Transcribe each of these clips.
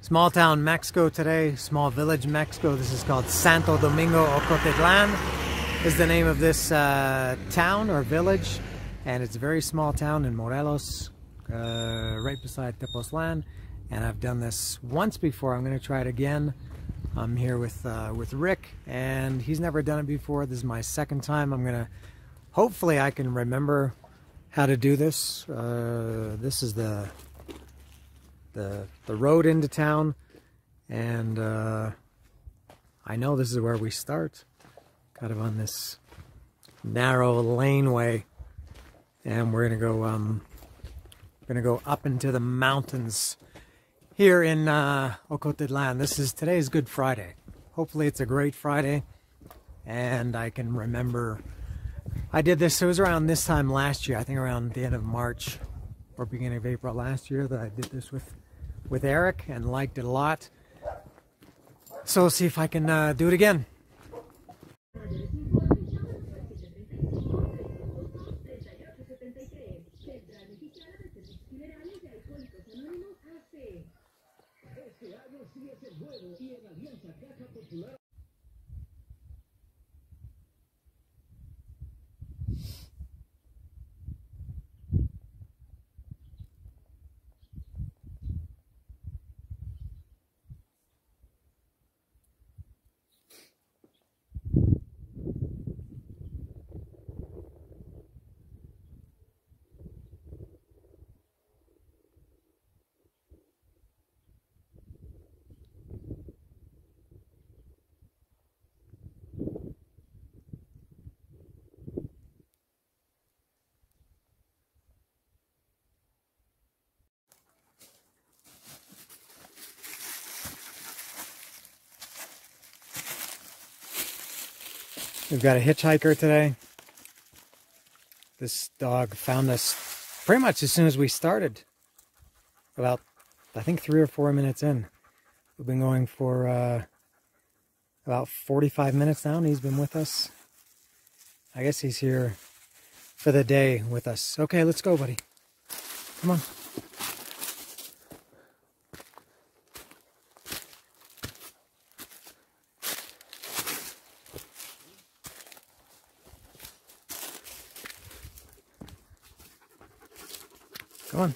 Small town Mexico today, small village Mexico. This is called Santo Domingo, Ocotitlan is the name of this town or village. And it's a very small town in Morelos, right beside Tepoztlan. And I've done this once before. I'm going to try it again. I'm here with Rick, and he's never done it before. This is my second time. I'm going to, hopefully I can remember how to do this. This is the road into town, and I know this is where we start, kind of on this narrow laneway, and we're gonna go up into the mountains here in Ocotitlan. Today's Good Friday. Hopefully it's a great Friday, and I can remember I did this. It was around this time last year, I think around the end of March or beginning of April last year, that I did this with Eric and liked it a lot. So we'll see if I can do it again. We've got a hitchhiker today. This dog found us pretty much as soon as we started. About, I think, 3 or 4 minutes in. We've been going for about 45 minutes now, and he's been with us. I guess he's here for the day with us. Okay, let's go, buddy. Come on. Come on.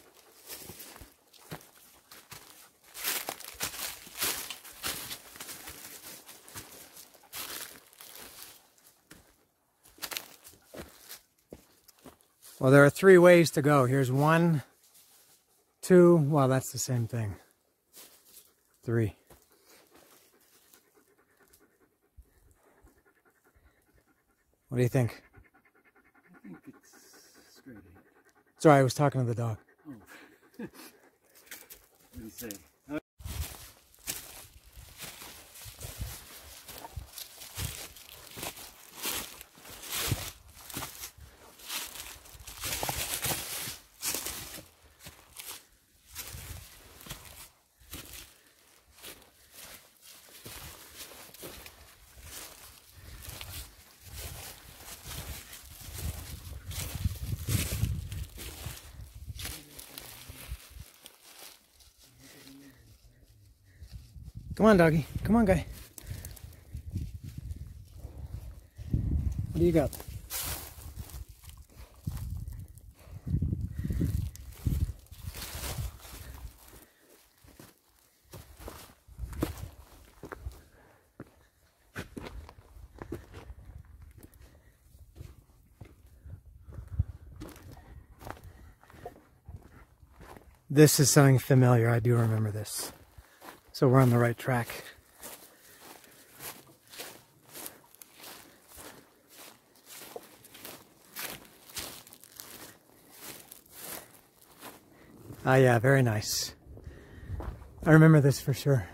Well, there are 3 ways to go. Here's 1, 2, well, that's the same thing. 3. What do you think? I think it's straight ahead. Sorry, I was talking to the dog. Oh. What do you say? Come on, doggy. Come on, guy. What do you got? This is something familiar. I do remember this. So we're on the right track. Ah, yeah, very nice. I remember this for sure.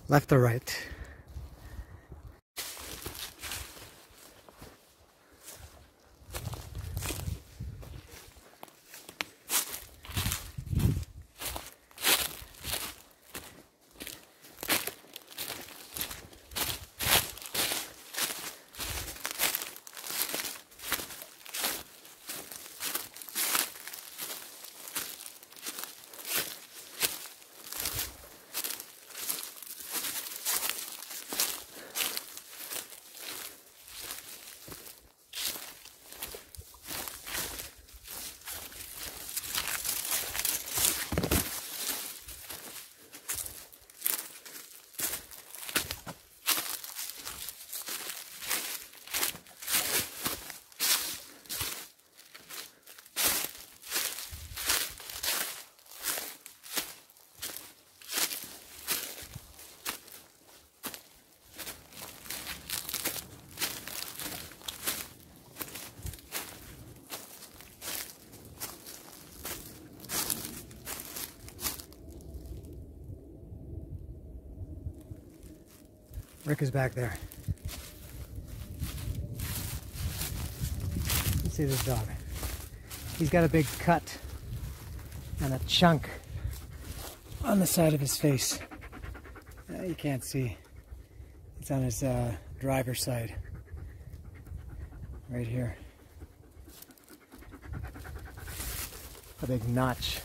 Left or right? Rick is back there. Let's see this dog. He's got a big cut and a chunk on the side of his face. You can't see. It's on his driver's side. Right here. A big notch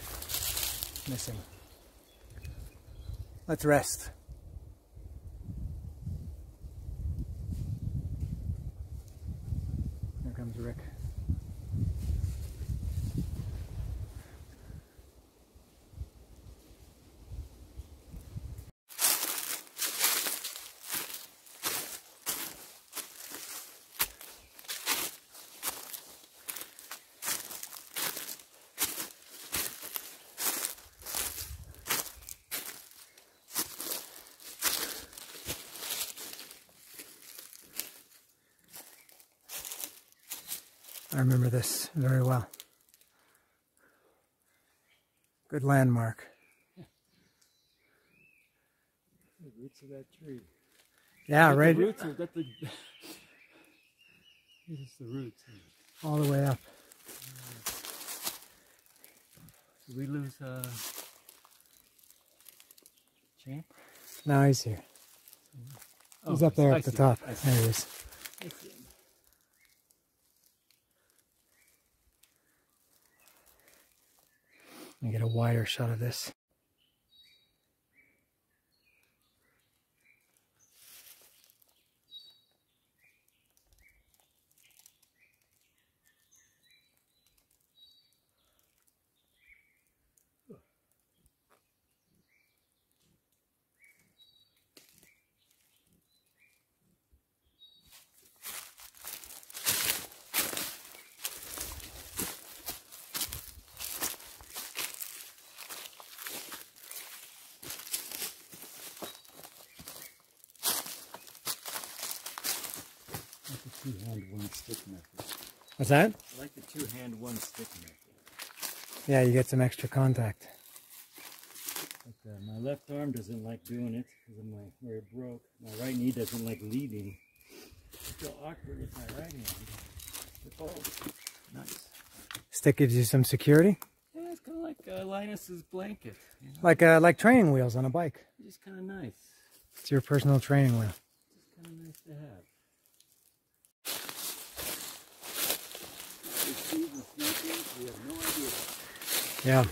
missing. Let's rest. Here comes Rick. I remember this very well. Good landmark. The roots of that tree. Yeah, right. The roots, got the. This is the roots. All the way up. Did we lose Champ? No, he's here. He's up there at the top. There he is. I see him. Let me get a wider shot of this. Like the two-hand, one-stick method. What's that? I like the two-hand, one-stick method. Yeah, you get some extra contact. But, my left arm doesn't like doing it because of where it broke. My right knee doesn't like leading. I feel awkward with my right hand. Oh, nice. Stick gives you some security? Yeah, it's kind of like Linus's blanket. You know? Like training wheels on a bike. It's just kind of nice. It's your personal training wheel. It's kind of nice to have. We have no idea. Yeah.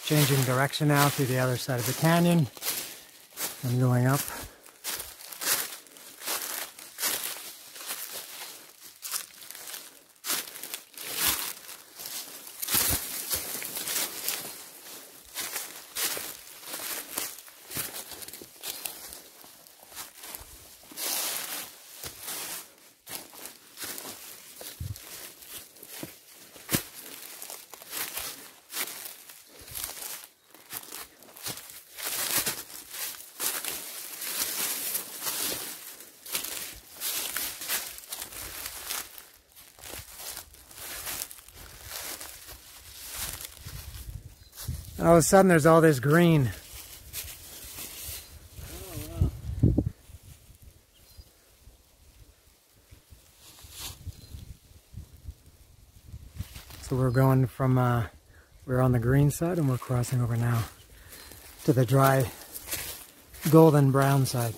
changing direction now to the other side of the canyon. I'm going up. All of a sudden there's all this green. Oh, wow. So we're going from, we're on the green side and we're crossing over now to the dry golden brown side.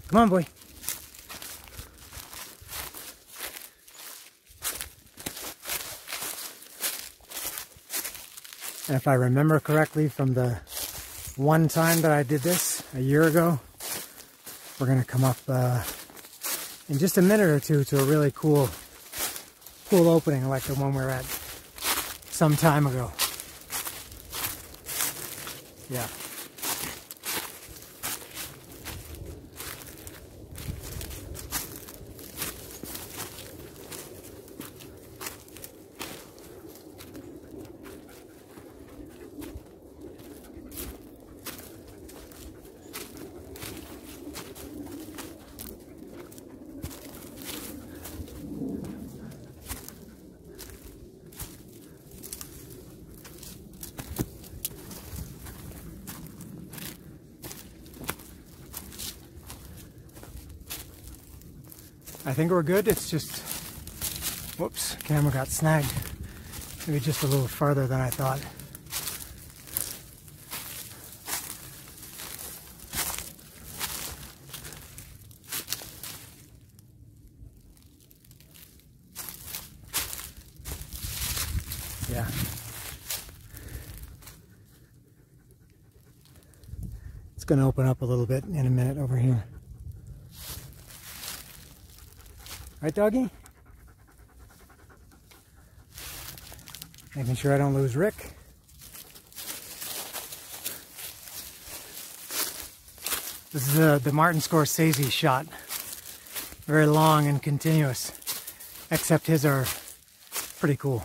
Come on, boy. And if I remember correctly from the one time that I did this a year ago, we're going to come up in just a minute or two to a really cool opening like the one we were at some time ago. Yeah. I think we're good. It's just, whoops, camera got snagged. Maybe just a little farther than I thought. Yeah. It's going to open up a little bit in a minute over here. Right, doggy? Making sure I don't lose Rick. This is the Martin Scorsese shot. Very long and continuous. Except his are pretty cool.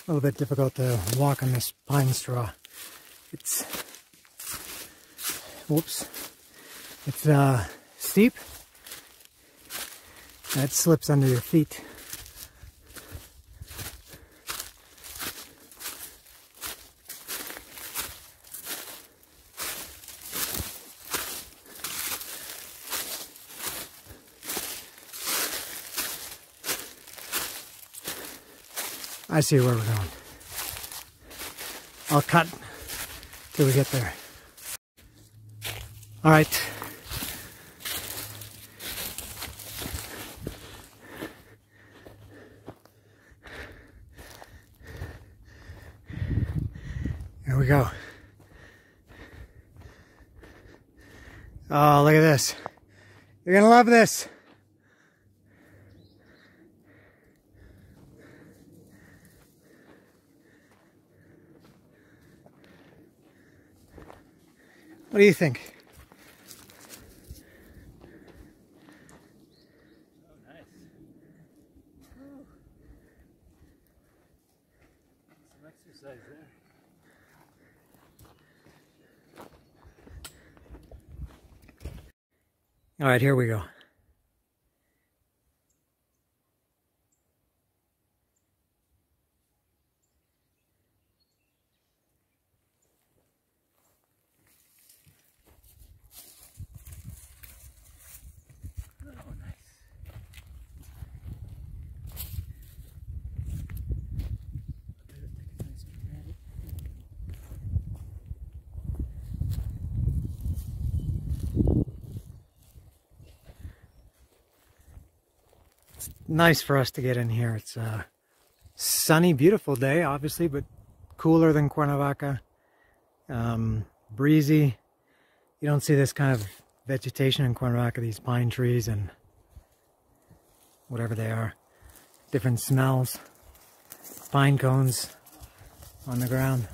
A little bit difficult to walk on this pine straw. It's, whoops, it's steep, and it slips under your feet. I see where we're going. I'll cut till we get there. All right. Here we go. Oh, look at this. You're gonna love this. What do you think? Oh, nice. Some exercise there. All right, here we go. Nice for us to get in here. It's a sunny, beautiful day, obviously, but cooler than Cuernavaca. Breezy. You don't see this kind of vegetation in Cuernavaca, these pine trees and whatever they are. Different smells. Pine cones on the ground.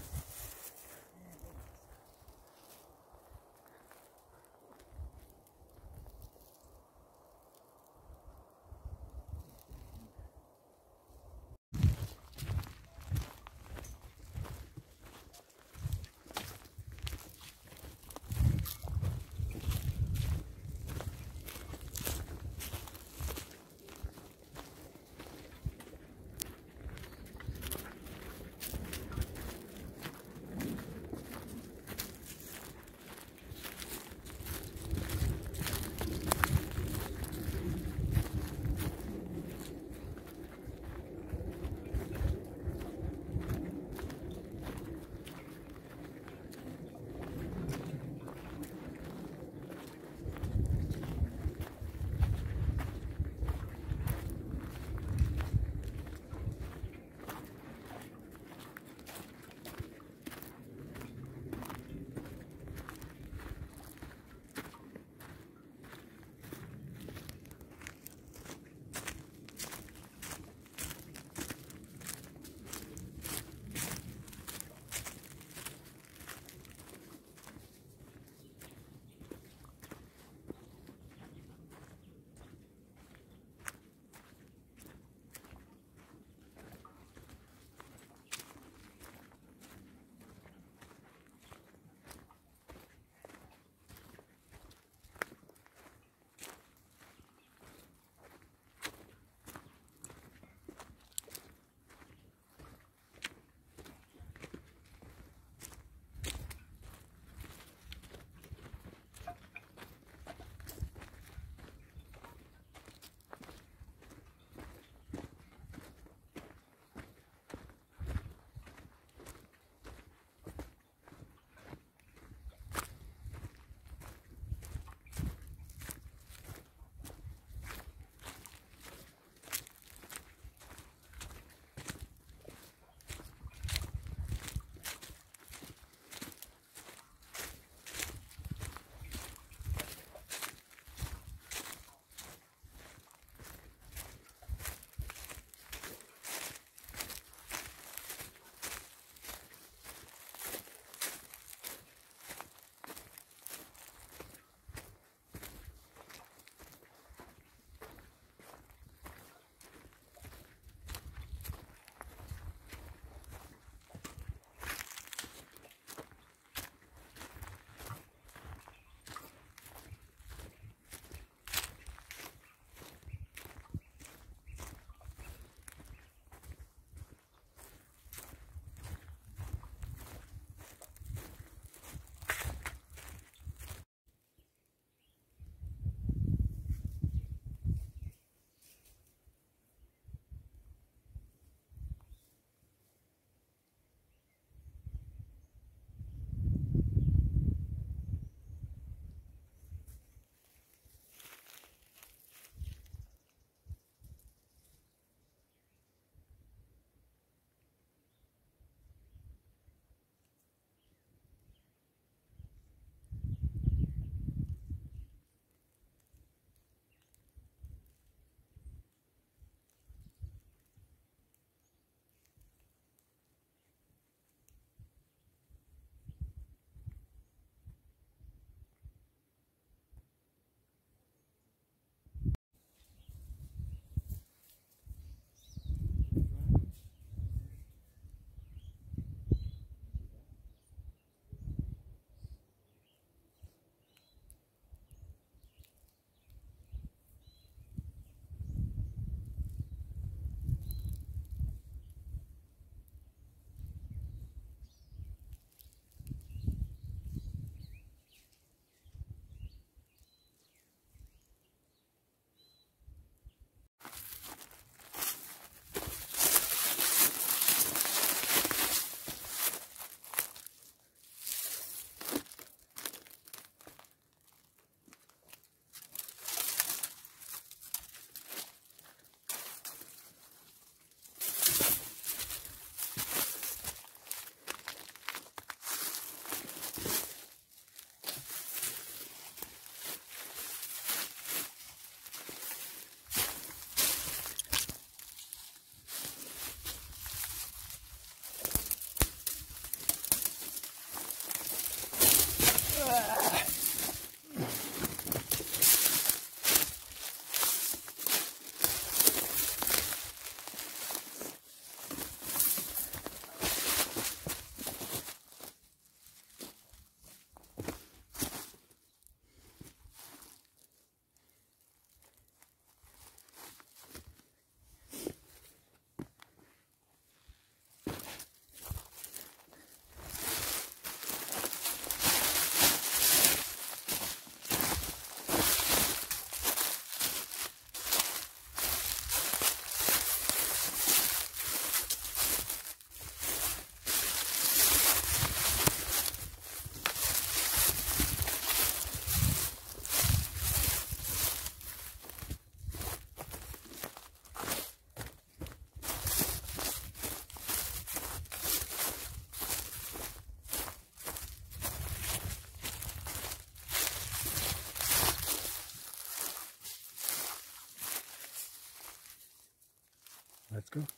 Let's go.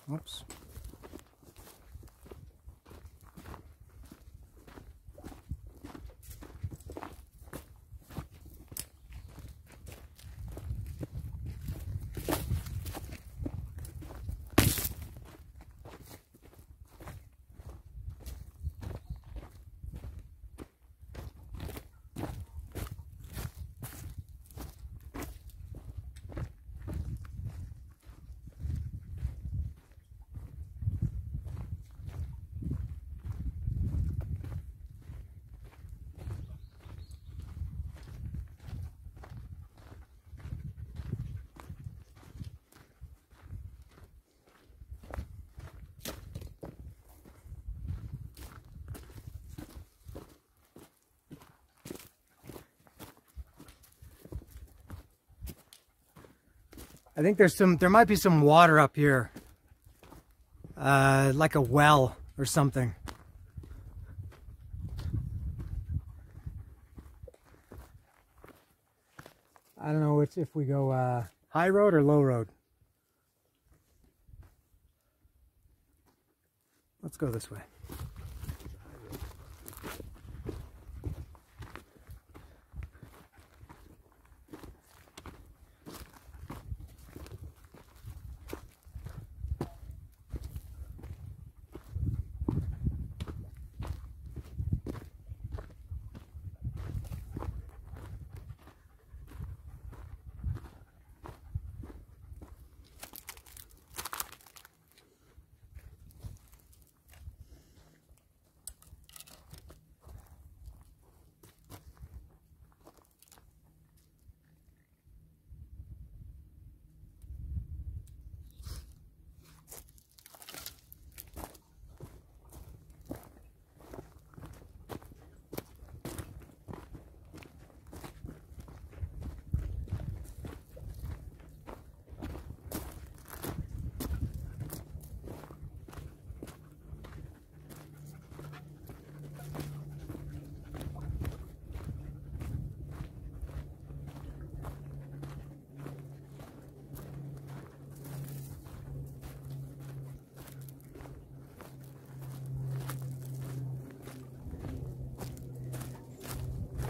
Whoops. I think there might be some water up here, like a well or something. I don't know if we go high road or low road. Let's go this way.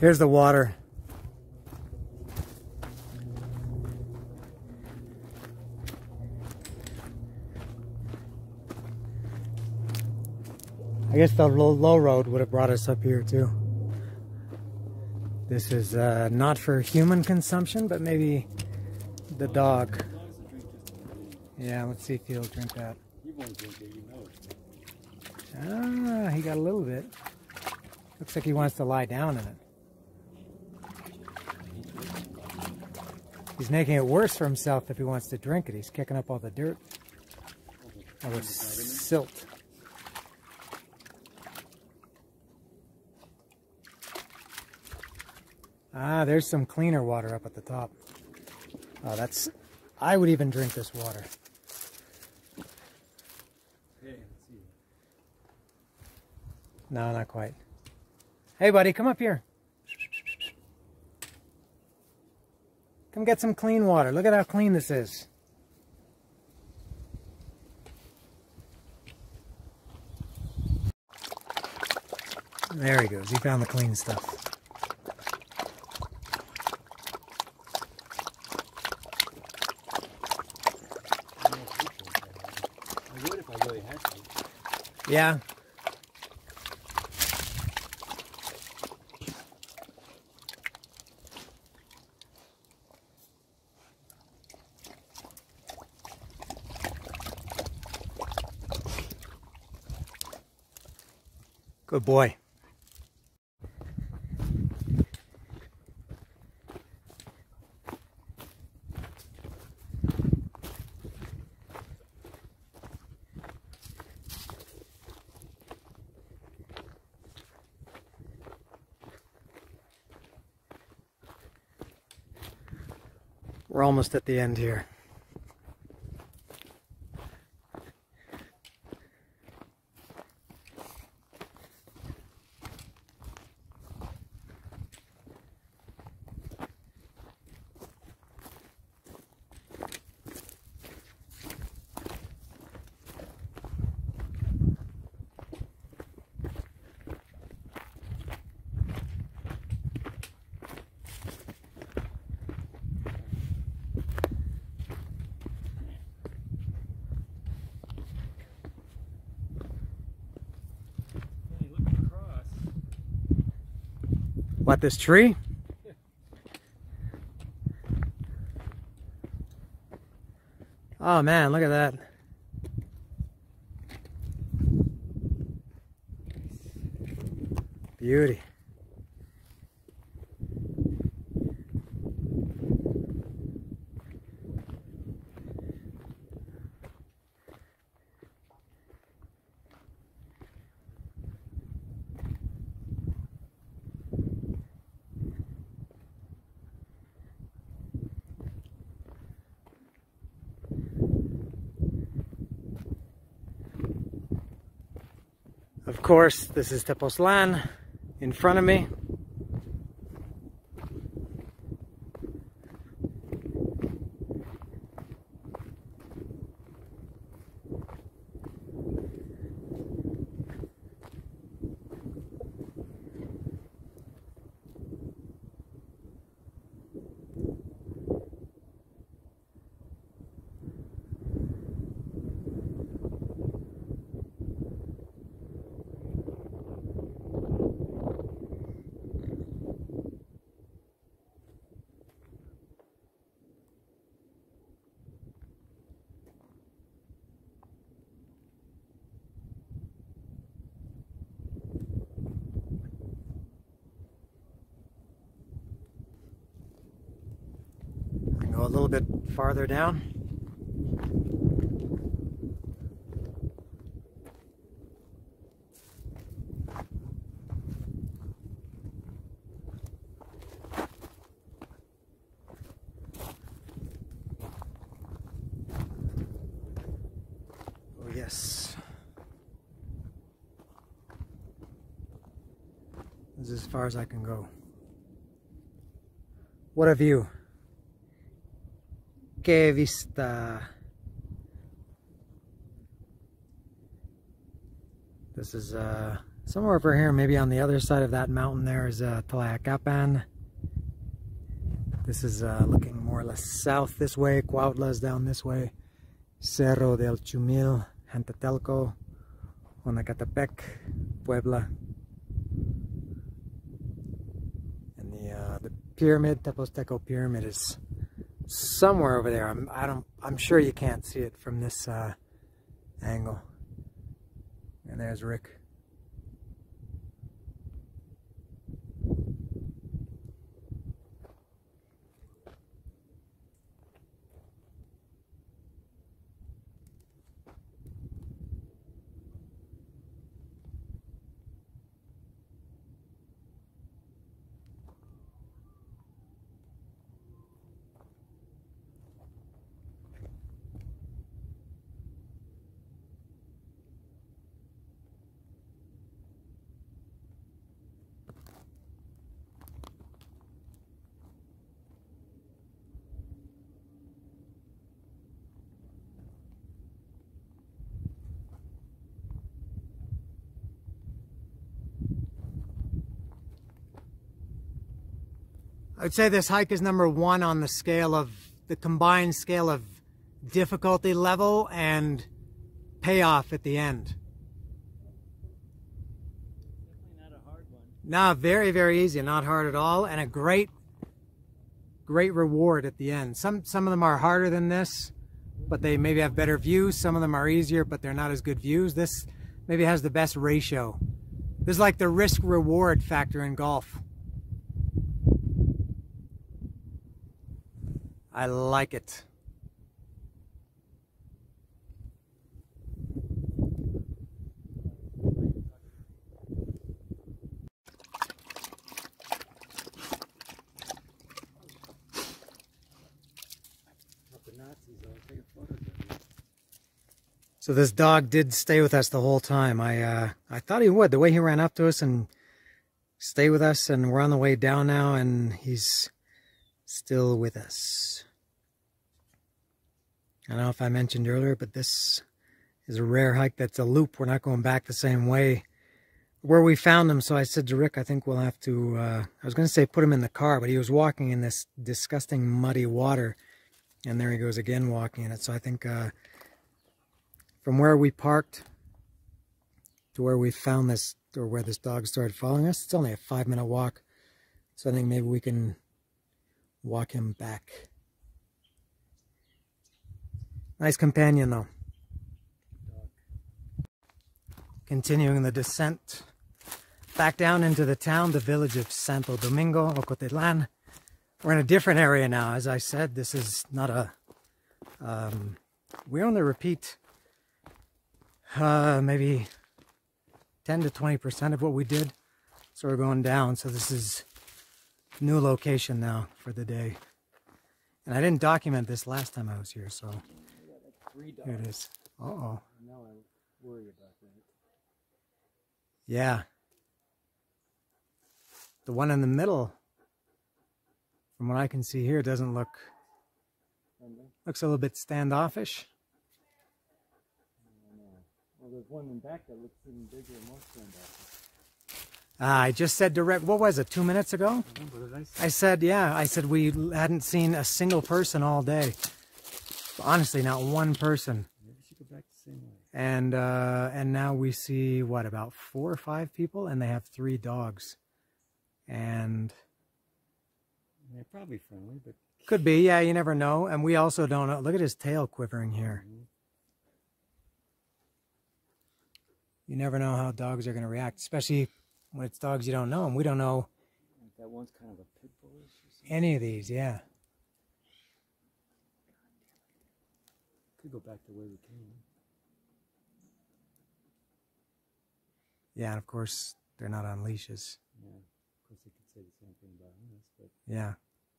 Here's the water. I guess the low road would have brought us up here too. This is not for human consumption, but maybe the dog. Yeah, let's see if he'll drink that. He won't drink it, you know. Ah, he got a little bit. Looks like he wants to lie down in it. He's making it worse for himself if he wants to drink it. He's kicking up all the dirt. All the silt. Ah, there's some cleaner water up at the top. Oh, that's... I would even drink this water. Okay, let's see. No, not quite. Hey, buddy, come up here. Come get some clean water. Look at how clean this is. There he goes. He found the clean stuff. Yeah. Good boy. We're almost at the end here. What, this tree? Oh man, look at that. Beauty. Of course, this is Tepoztlan in front of me. Go a little bit farther down. Oh yes. This is as far as I can go. What a view. Que vista. This is somewhere over here, maybe on the other side of that mountain there is Tlayacapan. This is looking more or less south this way. Cuautla's down this way. Cerro del Chumil, Jantatelco, Onacatepec, Puebla. And the pyramid, Tepozteco pyramid, is somewhere over there. I'm sure you can't see it from this angle. And there's Rick. I would say this hike is number 1 on the scale of the combined scale of difficulty level and payoff at the end. No, very, very easy, not hard at all, and a great reward at the end. Some of them are harder than this, but they maybe have better views. Some of them are easier, but they're not as good views. This maybe has the best ratio. This is like the risk-reward factor in golf. I like it. So this dog did stay with us the whole time. I thought he would. The way he ran up to us and stay with us, and we're on the way down now, and he's still with us. I don't know if I mentioned earlier, but this is a rare hike that's a loop. We're not going back the same way where we found him. So I said to Rick, I think we'll have to, I was going to say put him in the car, but he was walking in this disgusting muddy water. And there he goes again walking in it. So I think from where we parked to where we found this, or where this dog started following us, it's only a 5-minute walk. So I think maybe we can walk him back. Nice companion though. Continuing the descent back down into the town, the village of Santo Domingo, Ocotitlan. We're in a different area now. As I said, this is not a... we only repeat maybe 10 to 20% of what we did. So we're going down. So this is new location now for the day. And I didn't document this last time I was here, so here it is. Uh-oh. Now I worry about that. Yeah. The one in the middle, from what I can see here, doesn't look... Looks a little bit standoffish. Well, there's one in back that looks even bigger and more standoffish. I just said direct, what was it, 2 minutes ago? What did I say? I said, yeah, I said we hadn't seen a single person all day. Honestly, not one person. Maybe we should go back the same way. And now we see, what, about 4 or 5 people, and they have 3 dogs. And... They're probably friendly, but... Could be, yeah, you never know. And we also don't know. Look at his tail quivering here. Mm-hmm. You never know how dogs are going to react, especially when it's dogs you don't know. And we don't know that one's kind of a pit bullish or something. any of these, yeah. Could go back the way we came. Yeah, and of course, they're not on leashes. Yeah, of course they could say the same thing about us, but... Yeah,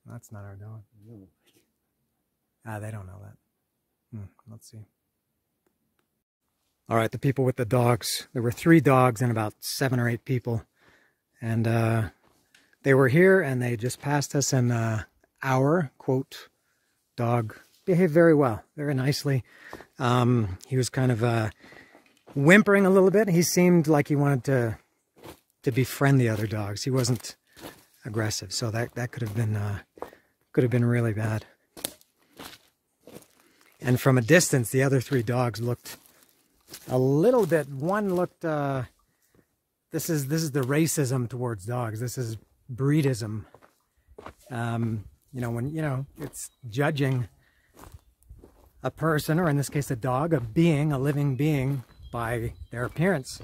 that's not our dog. No. They don't know that. Let's see. All right, the people with the dogs. There were 3 dogs and about 7 or 8 people. And they were here and they just passed us, and our, quote, dog behaved very well, very nicely. He was kind of whimpering a little bit. He seemed like he wanted to befriend the other dogs. He wasn't aggressive, so that could have been really bad. And from a distance, the other 3 dogs looked a little bit. One looked. This is the racism towards dogs. This is breedism. You know, when it's judging a person, or in this case a dog, a being, a living being, by their appearance.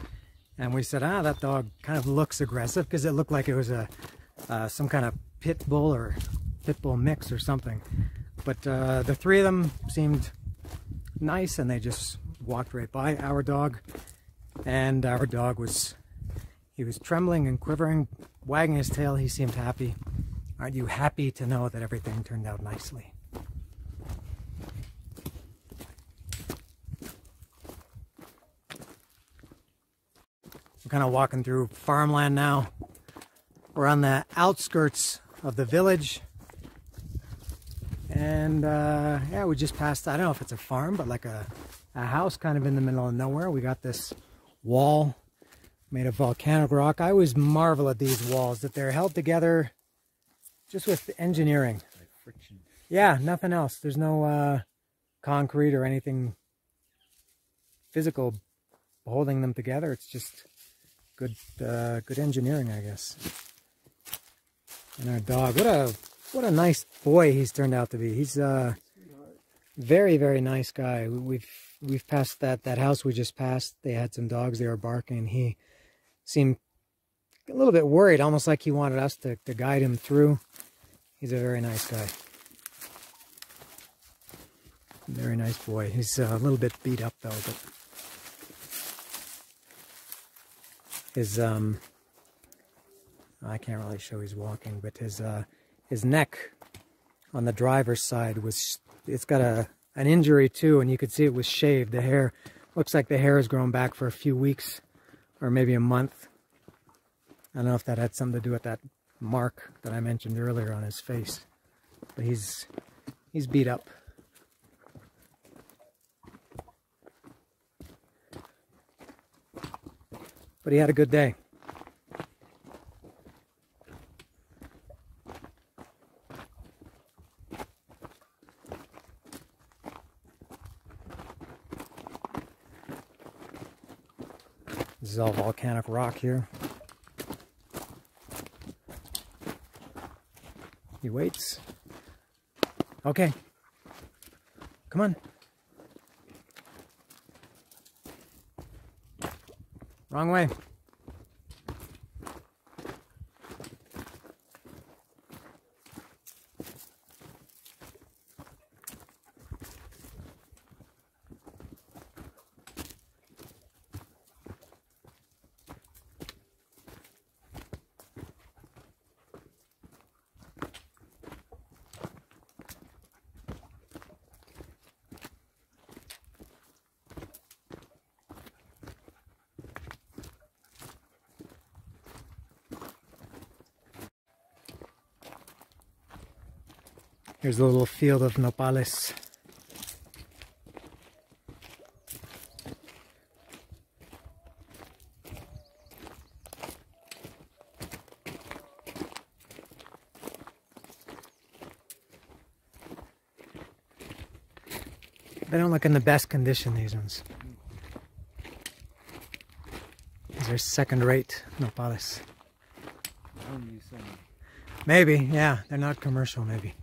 And we said, that dog kind of looks aggressive, because it looked like it was some kind of pit bull or pit bull mix or something. But the 3 of them seemed nice, and they just walked right by our dog. And our dog was trembling and quivering, wagging his tail. He seemed happy. Aren't you happy to know that everything turned out nicely? We're kind of walking through farmland now. We're on the outskirts of the village. And yeah, we just passed, I don't know if it's a farm, but like a house kind of in the middle of nowhere. We got this wall made of volcanic rock. I always marvel at these walls, that they're held together just with engineering. Like friction. Yeah, nothing else. There's no concrete or anything physical holding them together. It's just good engineering, I guess. And our dog, what a nice boy he's turned out to be. He's a very, very nice guy. We've passed that house we just passed. They had some dogs. They were barking, and he seemed a little bit worried, almost like he wanted us to guide him through. He's a very nice guy. Very nice boy. He's a little bit beat up though, but his I can't really show he's walking, but his neck on the driver's side it's got an injury too, and you could see it was shaved. The hair looks like the hair has grown back for a few weeks or maybe a month. I don't know if that had something to do with that mark that I mentioned earlier on his face, but he's beat up. But he had a good day. This is all volcanic rock here. He waits. Okay. Come on. Wrong way. Here's a little field of nopales. They don't look in the best condition, these ones. These are second-rate nopales. Maybe, yeah, they're not commercial, maybe.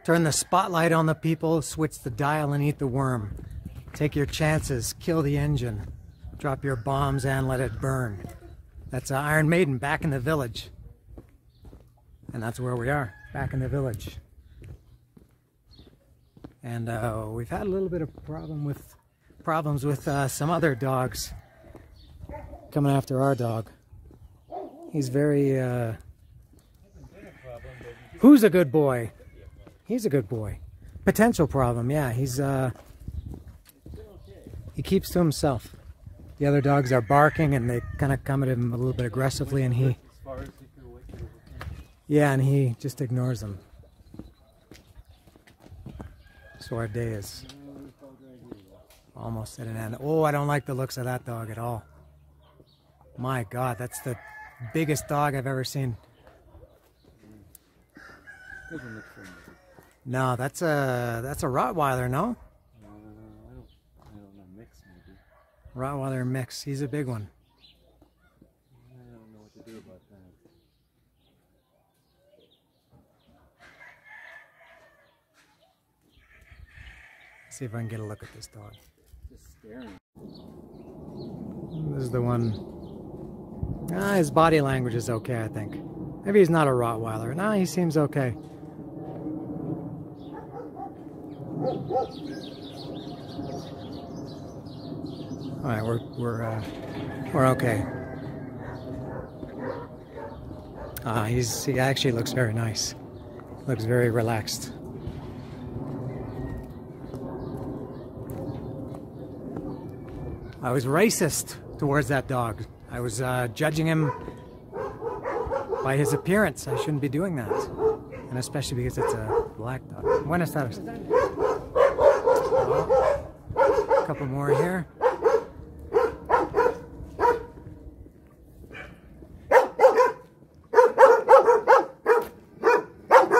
Turn the spotlight on the people, switch the dial and eat the worm. Take your chances, kill the engine. Drop your bombs and let it burn. That's Iron Maiden back in the village. And that's where we are, back in the village. And we've had a little bit of problems with some other dogs coming after our dog. He's very... Who's a good boy? He's a good boy. Potential problem, yeah. He keeps to himself. The other dogs are barking and they kind of come at him a little bit aggressively, and he just ignores them. So our day is almost at an end. Oh, I don't like the looks of that dog at all. My God, that's the biggest dog I've ever seen. No, that's a Rottweiler, no? I don't know, mix maybe. Rottweiler mix. He's a big one. I don't know what to do about that. See if I can get a look at this dog. Just staring. This is the one. His body language is okay, I think. Maybe he's not a Rottweiler. No, he seems okay. All right, we're okay. He actually looks very nice. Looks very relaxed. I was racist towards that dog. I was judging him by his appearance. I shouldn't be doing that, and especially because it's a black dog. Buenas tardes. couple more here.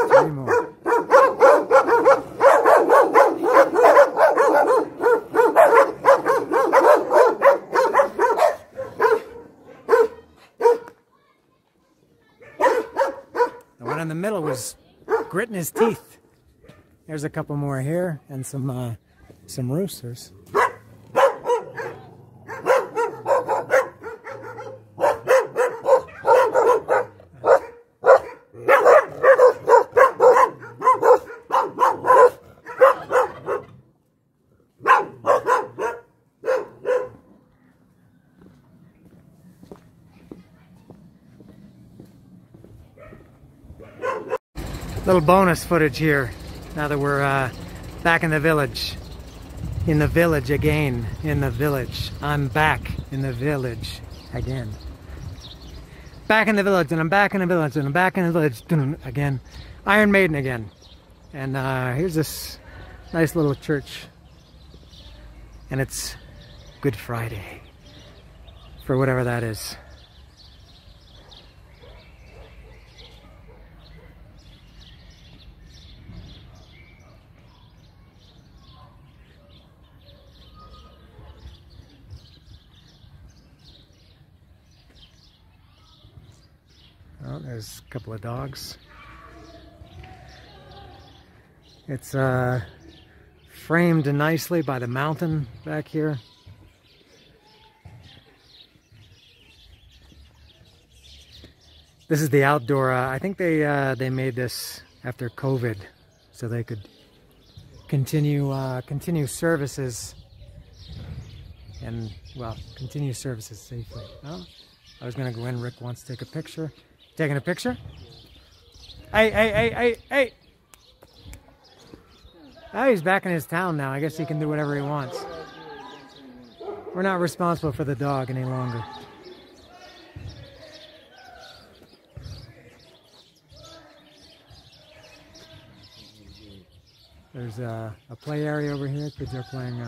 3 more. The one in the middle was gritting his teeth. There's a couple more here, and some roosters. Little bonus footage here, now that we're back in the village. In the village again, in the village. I'm back in the village again. Back in the village, and I'm back in the village, and I'm back in the village again. Iron Maiden again. And here's this nice little church. And it's Good Friday, for whatever that is. Oh, there's a couple of dogs. It's framed nicely by the mountain back here. This is the outdoor. I think they made this after COVID, so they could continue services and, well, continue services safely. Oh, I was gonna go in. Rick wants to take a picture. Taking a picture? Hey, hey, hey, hey, hey! Oh, he's back in his town now. I guess he can do whatever he wants. We're not responsible for the dog any longer. There's a play area over here. Kids are playing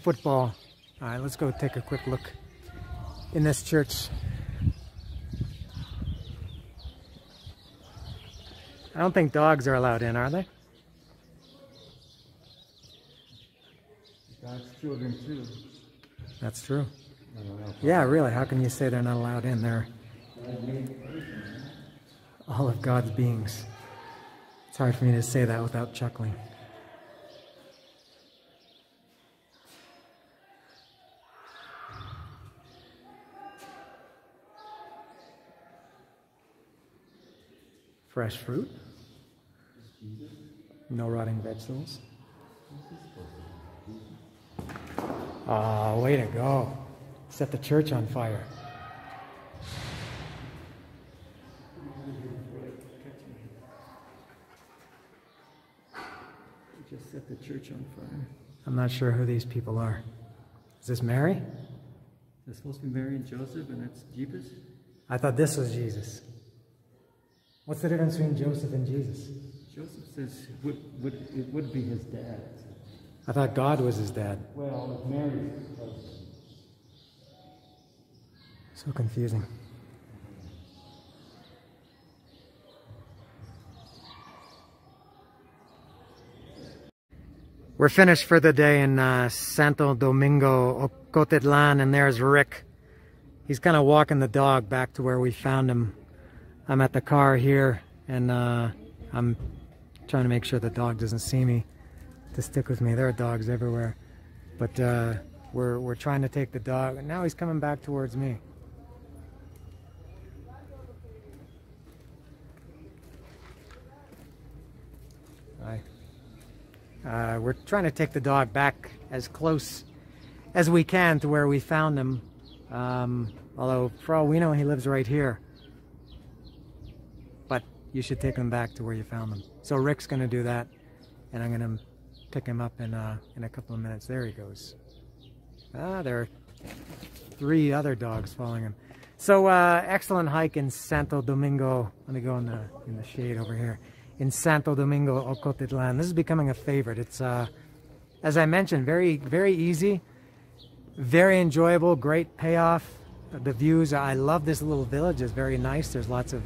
football. All right, let's go take a quick look in this church. I don't think dogs are allowed in, are they? God's children too. That's true. Yeah, really. How can you say they're not allowed in? They're all of God's beings. It's hard for me to say that without chuckling. Fresh fruit. No rotting vegetables. Oh, way to go. Set the church on fire. Just set the church on fire. I'm not sure who these people are. Is this Mary? That's supposed to be Mary and Joseph, and that's Jesus? I thought this was Jesus. What's the difference between Joseph and Jesus? Joseph says it would be his dad. I thought God was his dad. Well, Mary's husband. So confusing. We're finished for the day in Santo Domingo, Ocotitlan, and there's Rick. He's kind of walking the dog back to where we found him. I'm at the car here, and I'm trying to make sure the dog doesn't see me to stick with me. There are dogs everywhere, but we're trying to take the dog, and now he's coming back towards me. We're trying to take the dog back as close as we can to where we found him, although for all we know he lives right here. But you should take him back to where you found him. So Rick's going to do that, and I'm going to pick him up in a couple of minutes. There he goes. There are 3 other dogs following him. So excellent hike in Santo Domingo. Let me go in the shade over here. In Santo Domingo, Ocotitlan. This is becoming a favorite. It's as I mentioned, very easy, very enjoyable, great payoff. The views, I love this little village. It's very nice. There's lots of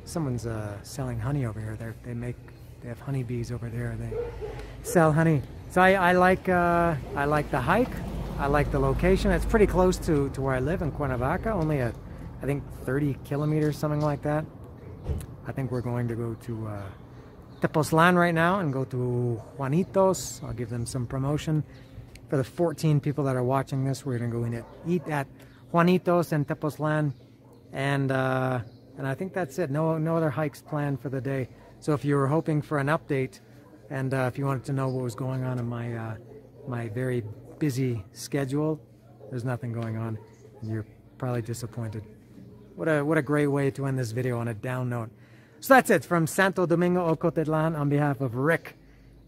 someone's selling honey over here. They have honeybees over there. They sell honey. So I like the hike. I like the location. It's pretty close to where I live in Cuernavaca. Only I think 30 kilometers, something like that. I think we're going to go to Tepoztlan right now and go to Juanitos. I'll give them some promotion. For the 14 people that are watching this, we're going to go in and eat at Juanitos and Tepoztlan. And I think that's it. No other hikes planned for the day. So if you were hoping for an update, and if you wanted to know what was going on in my very busy schedule, there's nothing going on, and you're probably disappointed. What a great way to end this video on a down note. So that's it from Santo Domingo, Ocotitlan, on behalf of Rick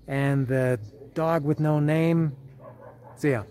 and the dog with no name. See ya.